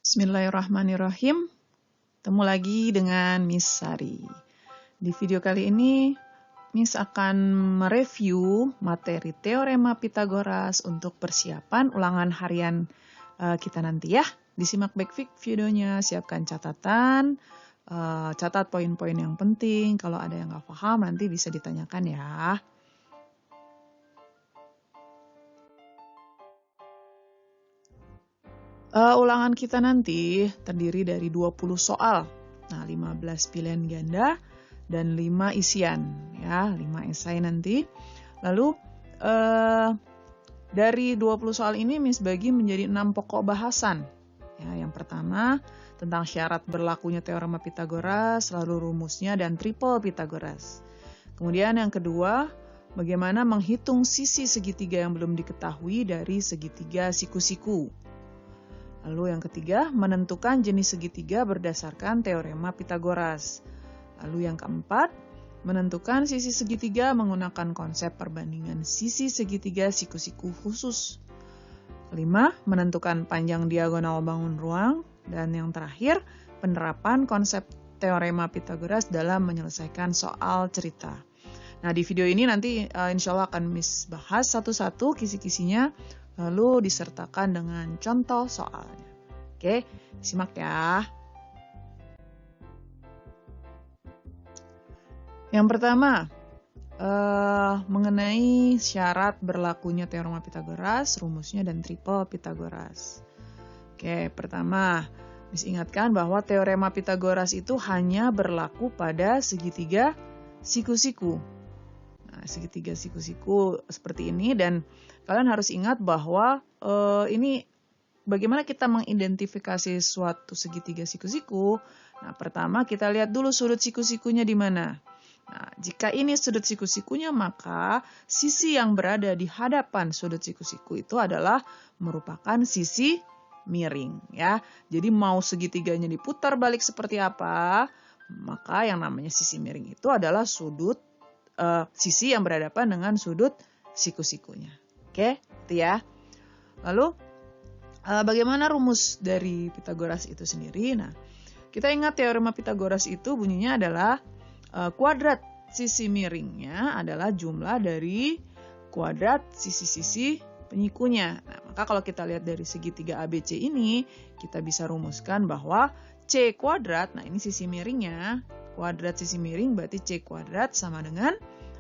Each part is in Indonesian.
Bismillahirrahmanirrahim. Ketemu lagi dengan Miss Sari. Di video kali ini, Miss akan mereview materi Teorema Pitagoras untuk persiapan ulangan harian kita nanti ya. Disimak baik videonya, siapkan catatan, catat poin-poin yang penting. Kalau ada yang nggak paham, nanti bisa ditanyakan ya. Ulangan kita nanti terdiri dari 20 soal. Nah, 15 pilihan ganda dan 5 isian ya, 5 esai nanti. Lalu dari 20 soal ini Miss bagi menjadi 6 pokok bahasan. Ya, yang pertama tentang syarat berlakunya teorema Pitagoras, lalu rumusnya dan triple Pitagoras. Kemudian yang kedua, bagaimana menghitung sisi segitiga yang belum diketahui dari segitiga siku-siku. Lalu yang ketiga, menentukan jenis segitiga berdasarkan teorema Pitagoras. Lalu yang keempat, menentukan sisi segitiga menggunakan konsep perbandingan sisi segitiga siku-siku khusus. Kelima, menentukan panjang diagonal bangun ruang. Dan yang terakhir, penerapan konsep teorema Pitagoras dalam menyelesaikan soal cerita. Nah, di video ini nanti insya Allah akan Miss bahas satu-satu kisi-kisinya, lalu disertakan dengan contoh soalnya. Oke, simak ya. Yang pertama, mengenai syarat berlakunya teorema Pitagoras, rumusnya dan triple Pitagoras. Oke, pertama, Miss ingatkan bahwa teorema Pitagoras itu hanya berlaku pada segitiga siku-siku. Nah, segitiga siku-siku seperti ini, dan kalian harus ingat bahwa ini bagaimana kita mengidentifikasi suatu segitiga siku-siku. Nah, pertama kita lihat dulu sudut siku-sikunya di mana. Nah, jika ini sudut siku-sikunya, maka sisi yang berada di hadapan sudut siku-siku itu adalah merupakan sisi miring ya. Jadi mau segitiganya diputar balik seperti apa, maka yang namanya sisi miring itu adalah sisi yang berhadapan dengan sudut siku-sikunya. Oke, itu ya. Lalu bagaimana rumus dari Pitagoras itu sendiri? Nah, kita ingat teorema Pitagoras itu bunyinya adalah kuadrat sisi miringnya adalah jumlah dari kuadrat sisi-sisi penyikunya. Nah, maka kalau kita lihat dari segitiga ABC ini, kita bisa rumuskan bahwa C kuadrat, nah ini sisi miringnya, kuadrat sisi miring berarti C kuadrat sama dengan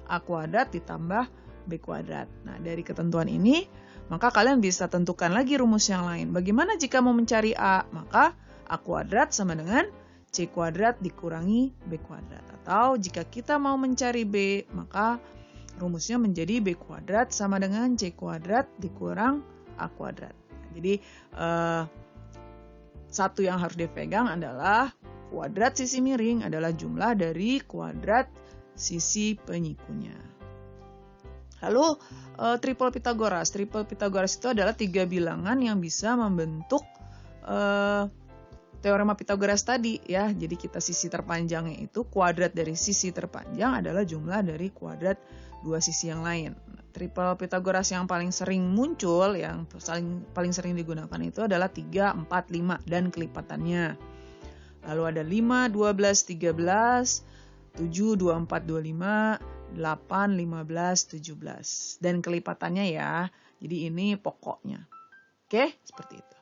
A kuadrat ditambah B kuadrat. Nah, dari ketentuan ini, maka kalian bisa tentukan lagi rumus yang lain. Bagaimana jika mau mencari A? Maka A kuadrat sama dengan C kuadrat dikurangi B kuadrat. Atau jika kita mau mencari B, maka rumusnya menjadi B kuadrat sama dengan C kuadrat dikurang A kuadrat. Jadi, satu yang harus dipegang adalah kuadrat sisi miring adalah jumlah dari kuadrat sisi penyikunya. Lalu triple Pitagoras. Triple Pitagoras itu adalah 3 bilangan yang bisa membentuk teorema Pitagoras tadi ya. Jadi kita sisi terpanjangnya itu kuadrat dari sisi terpanjang adalah jumlah dari kuadrat dua sisi yang lain. Triple Pitagoras yang paling sering muncul, yang paling sering digunakan itu adalah 3, 4, 5 dan kelipatannya. Lalu ada 5, 12, 13, 7, 24, 25, 8, 15, 17. Dan kelipatannya ya. Jadi ini pokoknya. Oke, seperti itu.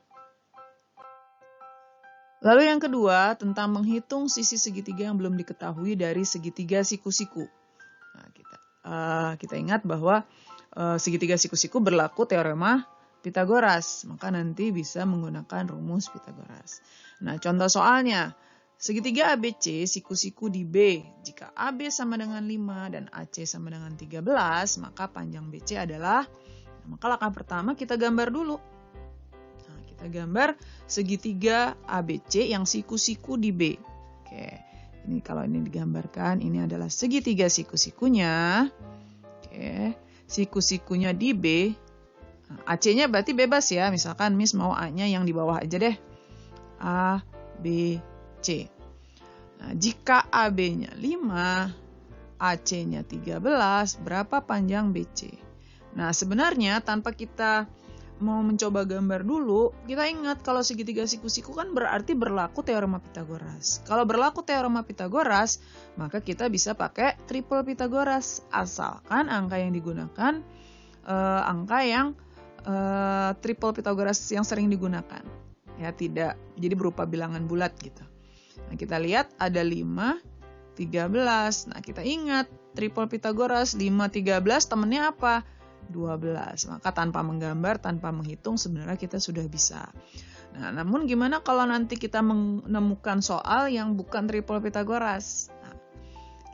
Lalu yang kedua, tentang menghitung sisi segitiga yang belum diketahui dari segitiga siku-siku. Nah, kita ingat bahwa segitiga siku-siku berlaku teorema Pitagoras. Maka nanti bisa menggunakan rumus Pitagoras. Nah, contoh soalnya. Segitiga ABC, siku-siku di B. Jika AB sama dengan 5 dan AC sama dengan 13, maka panjang BC adalah, maka langkah pertama kita gambar dulu. Nah, kita gambar segitiga ABC yang siku-siku di B. Oke, ini kalau ini digambarkan, ini adalah segitiga siku-sikunya. Oke, siku-sikunya di B. Nah, AC-nya berarti bebas ya. Misalkan Miss mau A-nya yang di bawah aja deh. A, B, C. Nah, jika AB-nya 5, AC-nya 13, berapa panjang BC? Nah, sebenarnya tanpa kita mau mencoba gambar dulu, kita ingat kalau segitiga siku-siku kan berarti berlaku teorema Pitagoras. Kalau berlaku teorema Pitagoras, maka kita bisa pakai triple Pitagoras. Asalkan angka yang digunakan, angka yang triple Pitagoras yang sering digunakan. Ya, tidak. Jadi berupa bilangan bulat gitu. Nah, kita lihat ada 5, 13. Nah, kita ingat triple Pitagoras 5, 13 temennya apa? 12. Maka tanpa menggambar, tanpa menghitung sebenarnya kita sudah bisa. Nah, namun gimana kalau nanti kita menemukan soal yang bukan triple Pitagoras? Nah,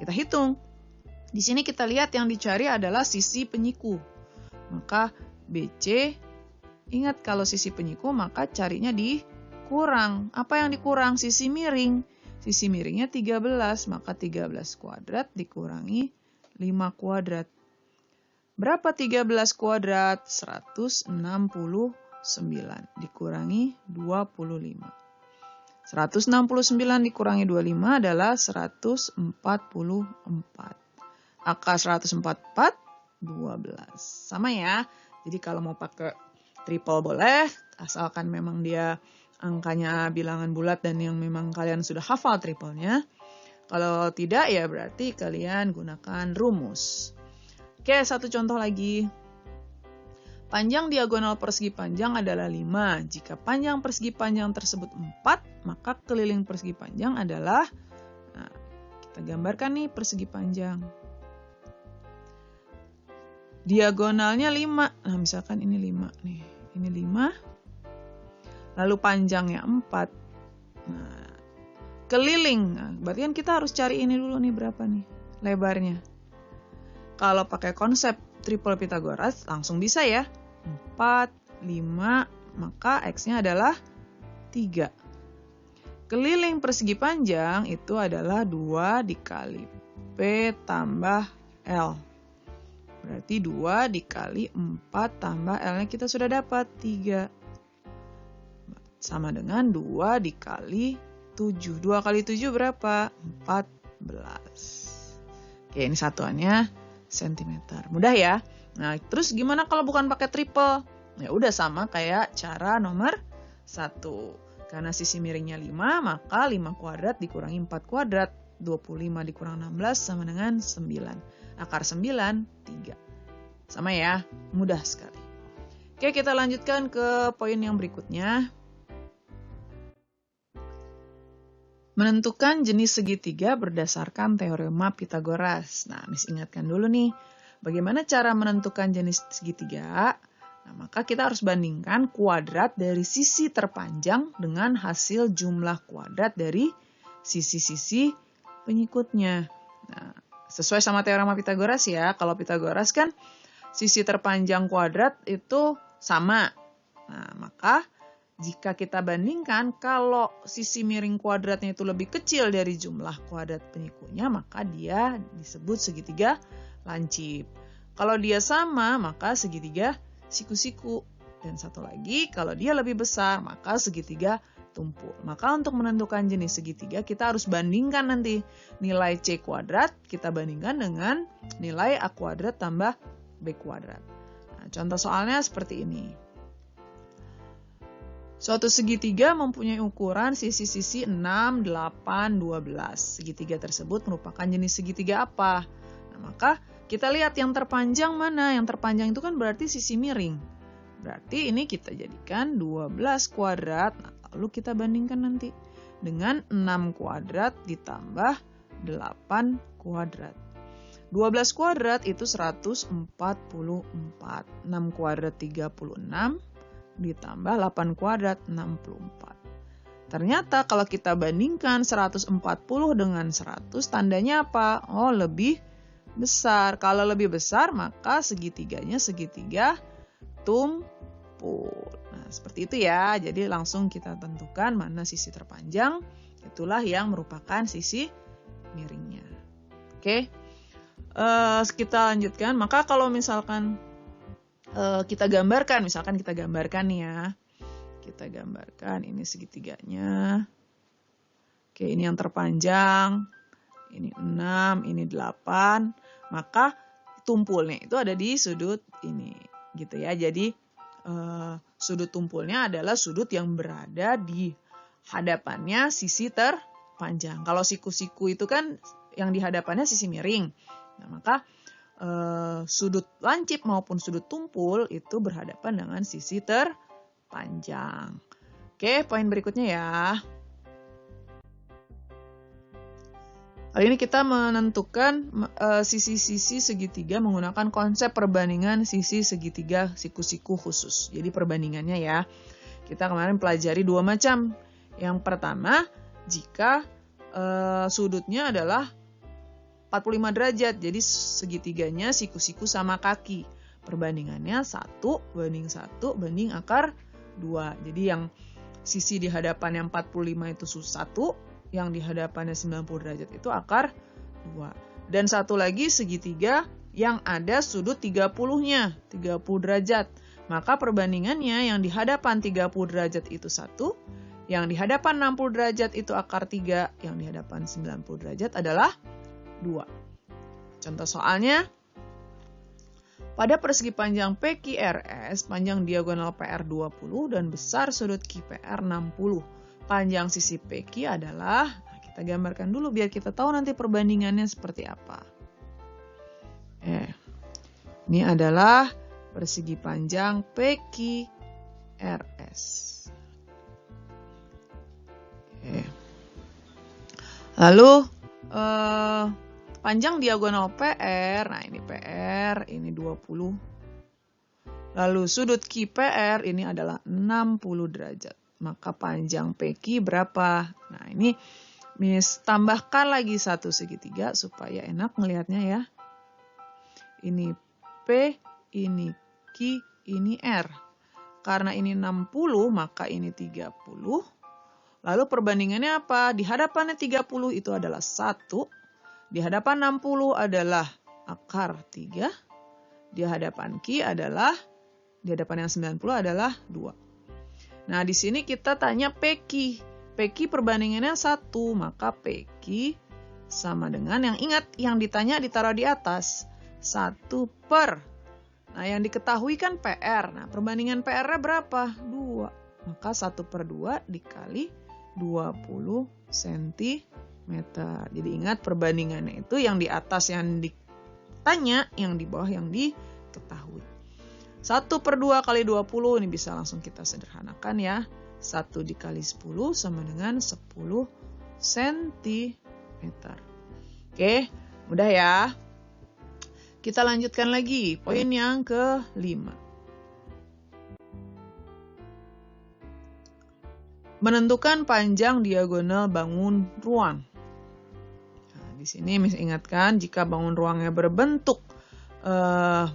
kita hitung. Di sini kita lihat yang dicari adalah sisi penyiku. Maka BC, ingat kalau sisi penyiku maka carinya dikurang. Apa yang dikurang? Sisi miring. Sisi miringnya 13, maka 13 kuadrat dikurangi 5 kuadrat. Berapa 13 kuadrat? 169 dikurangi 25. 169 dikurangi 25 adalah 144. Akar 144, 12. Sama ya. Jadi kalau mau pakai triple boleh, asalkan memang dia angkanya bilangan bulat dan yang memang kalian sudah hafal triplenya. Kalau tidak ya berarti kalian gunakan rumus. Oke, satu contoh lagi. Panjang diagonal persegi panjang adalah 5. Jika panjang persegi panjang tersebut 4, maka keliling persegi panjang adalah, nah, kita gambarkan nih persegi panjang. Diagonalnya 5. Nah, misalkan ini 5 nih. Ini 5. Lalu panjangnya 4. Nah, keliling. Nah, berarti kan kita harus cari ini dulu nih berapa nih lebarnya. Kalau pakai konsep triple Pitagoras langsung bisa ya. 4, 5, maka X-nya adalah 3. Keliling persegi panjang itu adalah 2 dikali P tambah L. Berarti 2 dikali 4 tambah L-nya kita sudah dapat 3. Sama dengan 2 dikali 7. 2 kali 7 berapa? 14. Oke, ini satuannya sentimeter. Mudah ya? Nah, terus gimana kalau bukan pakai triple? Ya udah sama kayak cara nomor 1. Karena sisi miringnya 5, maka 5 kuadrat dikurangi 4 kuadrat. 25 dikurang 16 sama dengan 9. Akar 9, 3. Sama ya? Mudah sekali. Oke, kita lanjutkan ke poin yang berikutnya. Menentukan jenis segitiga berdasarkan teorema Pitagoras. Nah, Miss ingatkan dulu nih, bagaimana cara menentukan jenis segitiga? Nah, maka kita harus bandingkan kuadrat dari sisi terpanjang dengan hasil jumlah kuadrat dari sisi-sisi penyikutnya. Nah, sesuai sama teorema Pitagoras ya. Kalau Pitagoras kan sisi terpanjang kuadrat itu sama. Nah, maka jika kita bandingkan, kalau sisi miring kuadratnya itu lebih kecil dari jumlah kuadrat penyikunya, maka dia disebut segitiga lancip. Kalau dia sama, maka segitiga siku-siku. Dan satu lagi, kalau dia lebih besar, maka segitiga tumpul. Maka untuk menentukan jenis segitiga, kita harus bandingkan nanti nilai C kuadrat, kita bandingkan dengan nilai A kuadrat tambah B kuadrat. Nah, contoh soalnya seperti ini. Suatu segitiga mempunyai ukuran sisi-sisi 6, 8, 12. Segitiga tersebut merupakan jenis segitiga apa? Nah, maka kita lihat yang terpanjang mana. Yang terpanjang itu kan berarti sisi miring. Berarti ini kita jadikan 12 kuadrat. Nah, lalu kita bandingkan nanti dengan 6 kuadrat ditambah 8 kuadrat. 12 kuadrat itu 144. 6 kuadrat 36. Ditambah 8 kuadrat 64. Ternyata kalau kita bandingkan 140 dengan 100, tandanya apa? Oh, lebih besar. Kalau lebih besar, maka segitiganya segitiga tumpul. Nah, seperti itu ya. Jadi langsung kita tentukan mana sisi terpanjang. Itulah yang merupakan sisi miringnya. Oke. Kita lanjutkan. Maka kalau misalkan kita gambarkan, misalkan kita gambarkan nih ya. Kita gambarkan ini segitiganya. Oke, ini yang terpanjang. Ini 6, ini 8. Maka tumpulnya itu ada di sudut ini. Gitu ya. Jadi sudut tumpulnya adalah sudut yang berada di hadapannya sisi terpanjang. Kalau siku-siku itu kan yang di hadapannya sisi miring. Nah, maka sudut lancip maupun sudut tumpul itu berhadapan dengan sisi terpanjang. Oke, poin berikutnya ya. Kali ini kita menentukan sisi-sisi segitiga menggunakan konsep perbandingan sisi segitiga siku-siku khusus. Jadi perbandingannya ya, kita kemarin pelajari dua macam. Yang pertama, jika sudutnya adalah 45 derajat, jadi segitiganya siku-siku sama kaki. Perbandingannya 1 banding 1 banding akar 2. Jadi yang sisi di hadapan yang 45 itu 1, yang di hadapannya 90 derajat itu akar 2. Dan satu lagi segitiga yang ada sudut 30-nya, 30 derajat. Maka perbandingannya yang di hadapan 30 derajat itu 1, yang di hadapan 60 derajat itu akar 3, yang di hadapan 90 derajat adalah 2. Contoh soalnya, pada persegi panjang PQRS, panjang diagonal PR 20 dan besar sudut QPR 60. Panjang sisi PQ adalah, kita gambarkan dulu biar kita tahu nanti perbandingannya seperti apa. Ini adalah persegi panjang PQRS. Lalu panjang diagonal PR, nah ini PR, ini 20. Lalu sudut QPR ini adalah 60 derajat. Maka panjang PQ berapa? Nah ini Miss tambahkan lagi satu segitiga supaya enak ngelihatnya ya. Ini P, ini Q, ini R. Karena ini 60 maka ini 30. Lalu perbandingannya apa? Di hadapannya 30 itu adalah 1. Di hadapan 60 adalah akar 3. Di hadapan Q adalah, di hadapan yang 90 adalah 2. Nah, di sini kita tanya PQ. PQ perbandingannya 1, maka PQ sama dengan yang ingat yang ditanya ditaruh di atas. 1 per. Nah, yang diketahui kan PR. Nah, perbandingan PR-nya berapa? 2. Maka 1 per 2 dikali 20 cm. Jadi ingat perbandingannya itu yang di atas yang ditanya, yang di bawah yang diketahui. 1 per 2 kali 20 ini bisa langsung kita sederhanakan ya. 1 dikali 10 sama dengan 10 cm. Oke, mudah ya. Kita lanjutkan lagi. Poin yang ke-5. Menentukan panjang diagonal bangun ruang. Nah, di sini Miss ingatkan jika bangun ruangnya berbentuk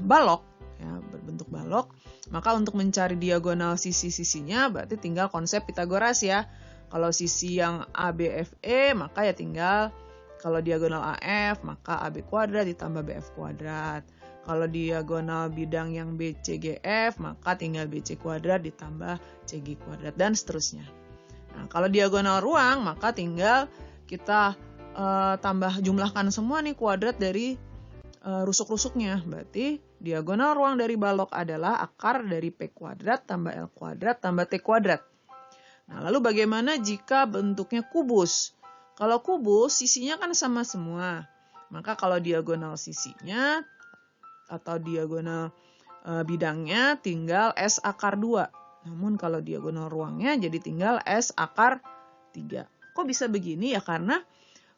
balok, ya, berbentuk balok, maka untuk mencari diagonal sisi-sisinya berarti tinggal konsep Pitagoras ya. Kalau sisi yang ABFE maka ya tinggal, kalau diagonal AF maka AB kuadrat ditambah BF kuadrat. Kalau diagonal bidang yang BCGF maka tinggal BC kuadrat ditambah CG kuadrat dan seterusnya. Nah, kalau diagonal ruang maka tinggal kita jumlahkan semua nih kuadrat dari rusuk-rusuknya. Berarti diagonal ruang dari balok adalah akar dari P kuadrat tambah L kuadrat tambah T kuadrat. Nah, lalu bagaimana jika bentuknya kubus? Kalau kubus, sisinya kan sama semua. Maka kalau diagonal sisinya atau diagonal bidangnya tinggal S akar 2. Namun kalau diagonal ruangnya jadi tinggal S akar 3. Kok bisa begini? Ya karena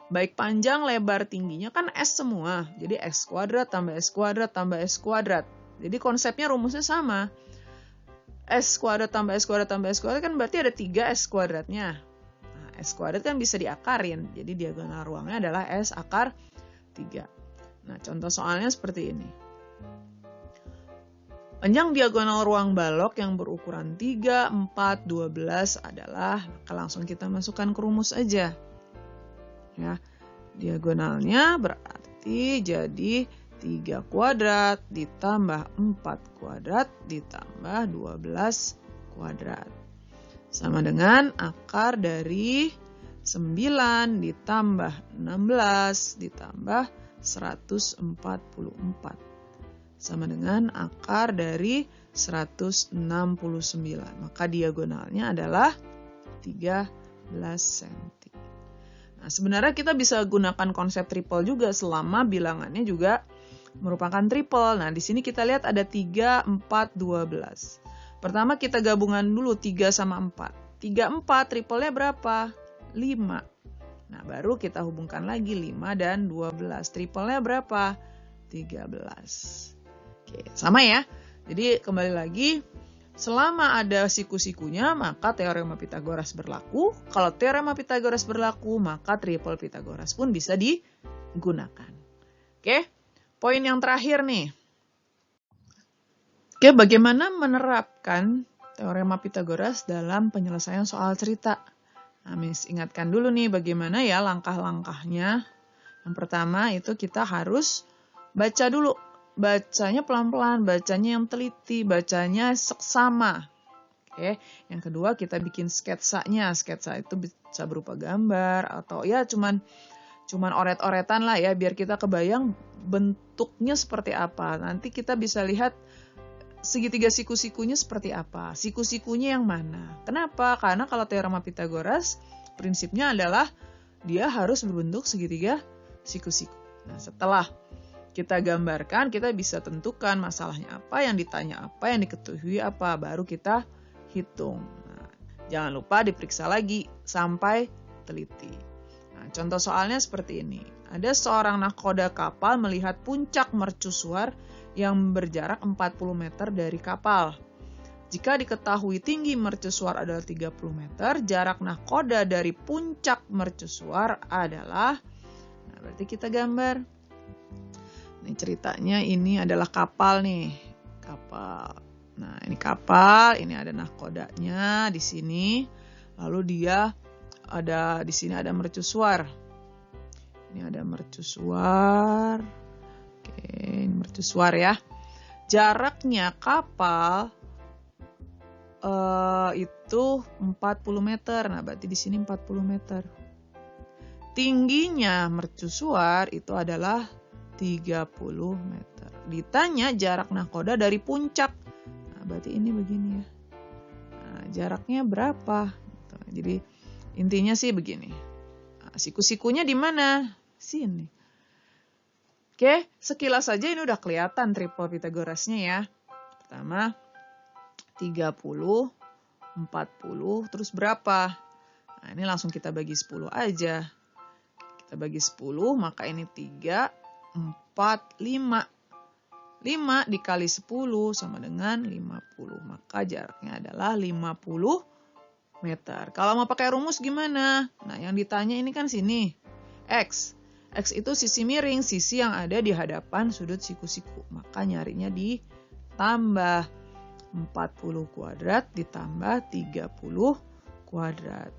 baik panjang, lebar, tingginya kan S semua. Jadi X kuadrat tambah S kuadrat tambah S kuadrat. Jadi konsepnya rumusnya sama. S kuadrat tambah S kuadrat tambah S kuadrat kan berarti ada 3 S kuadratnya. Nah, S kuadrat kan bisa diakarin. Jadi diagonal ruangnya adalah S akar 3. Nah, contoh soalnya seperti ini. Panjang diagonal ruang balok yang berukuran 3, 4, 12 adalah, maka langsung kita masukkan ke rumus aja. Ya, diagonalnya berarti jadi 3 kuadrat ditambah 4 kuadrat ditambah 12 kuadrat. Sama dengan akar dari 9 ditambah 16 ditambah 144. Sama dengan akar dari 169. Maka diagonalnya adalah 13 cm. Nah, sebenarnya kita bisa gunakan konsep triple juga selama bilangannya juga merupakan triple. Nah, di sini kita lihat ada 3, 4, 12. Pertama kita gabungan dulu 3 sama 4. 3, 4, triplenya berapa? 5. Nah, baru kita hubungkan lagi 5 dan 12. Triplenya berapa? 13. Oke, sama ya. Jadi kembali lagi, selama ada siku-sikunya, maka teorema Pitagoras berlaku. Kalau teorema Pitagoras berlaku, maka triple Pitagoras pun bisa digunakan. Oke, poin yang terakhir nih. Oke, bagaimana menerapkan teorema Pitagoras dalam penyelesaian soal cerita? Nah, Miss ingatkan dulu nih bagaimana ya langkah-langkahnya. Yang pertama itu kita harus baca dulu. Bacanya pelan-pelan, bacanya yang teliti, bacanya seksama. Oke, yang kedua kita bikin sketsanya. Sketsa itu bisa berupa gambar atau ya cuman oret-oretan lah ya biar kita kebayang bentuknya seperti apa. Nanti kita bisa lihat segitiga siku-sikunya seperti apa. Siku-sikunya yang mana? Kenapa? Karena kalau teorema Pitagoras prinsipnya adalah dia harus berbentuk segitiga siku-siku. Nah, setelah kita gambarkan, kita bisa tentukan masalahnya apa, yang ditanya apa, yang diketahui apa, baru kita hitung. Nah, jangan lupa diperiksa lagi sampai teliti. Nah, contoh soalnya seperti ini. Ada seorang nahkoda kapal melihat puncak mercusuar yang berjarak 40 meter dari kapal. Jika diketahui tinggi mercusuar adalah 30 meter, jarak nahkoda dari puncak mercusuar adalah, nah berarti kita gambar. Ini ceritanya ini adalah kapal nih, kapal. Nah ini kapal, ini ada nahkodanya di sini. Lalu dia ada di sini ada mercusuar. Ini ada mercusuar. Oke, ini mercusuar ya. Jaraknya kapal itu 40 meter. Nah berarti di sini 40 meter. Tingginya mercusuar itu adalah 30 meter. Ditanya jarak nahkoda dari puncak. Nah, berarti ini begini ya. Nah, jaraknya berapa? Jadi intinya sih begini. Nah, siku-sikunya di mana? Sini. Oke, sekilas saja ini udah kelihatan triple Pitagorasnya ya. Pertama 30, 40, terus berapa? Nah, ini langsung kita bagi 10 aja. Kita bagi 10, maka ini 3, 4, 5. 5 dikali 10 sama dengan 50. Maka jaraknya adalah 50 meter. Kalau mau pakai rumus gimana? Nah, yang ditanya ini kan sini. X. X itu sisi miring, sisi yang ada di hadapan sudut siku-siku. Maka nyarinya ditambah 40 kuadrat ditambah 30 kuadrat.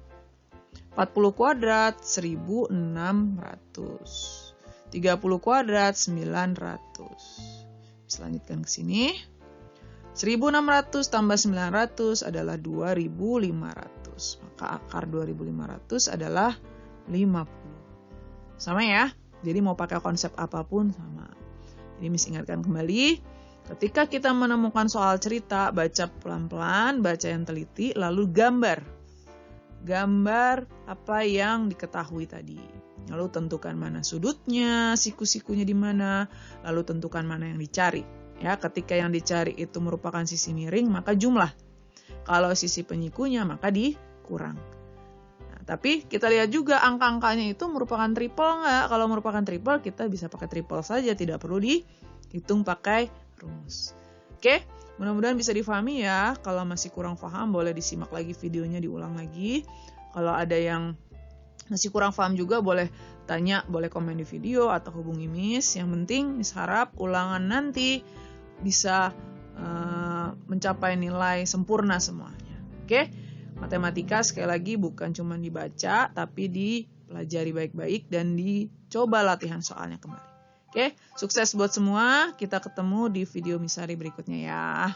40 kuadrat 1600. 30 kuadrat 900. Selanjutkan ke sini. 1600 tambah 900 adalah 2500. Maka akar 2500 adalah 50. Sama ya. Jadi mau pakai konsep apapun sama. Jadi Miss ingatkan kembali, ketika kita menemukan soal cerita, baca pelan-pelan, baca yang teliti, lalu gambar. Gambar apa yang diketahui tadi. Lalu tentukan mana sudutnya, siku-sikunya di mana, lalu tentukan mana yang dicari. Ya, ketika yang dicari itu merupakan sisi miring, maka jumlah. Kalau sisi penyikunya, maka dikurang. Nah, tapi kita lihat juga angka-angkanya itu merupakan triple nggak? Kalau merupakan triple, kita bisa pakai triple saja, tidak perlu dihitung pakai rumus. Oke, mudah-mudahan bisa difahami ya. Kalau masih kurang paham, boleh disimak lagi videonya, diulang lagi. Kalau ada yang masih kurang paham juga boleh tanya, boleh komen di video atau hubungi Miss. Yang penting Miss harap ulangan nanti bisa mencapai nilai sempurna semuanya. Oke? Matematika sekali lagi bukan cuma dibaca tapi dipelajari baik-baik dan dicoba latihan soalnya kembali. Oke? Sukses buat semua. Kita ketemu di video Miss Sari berikutnya ya.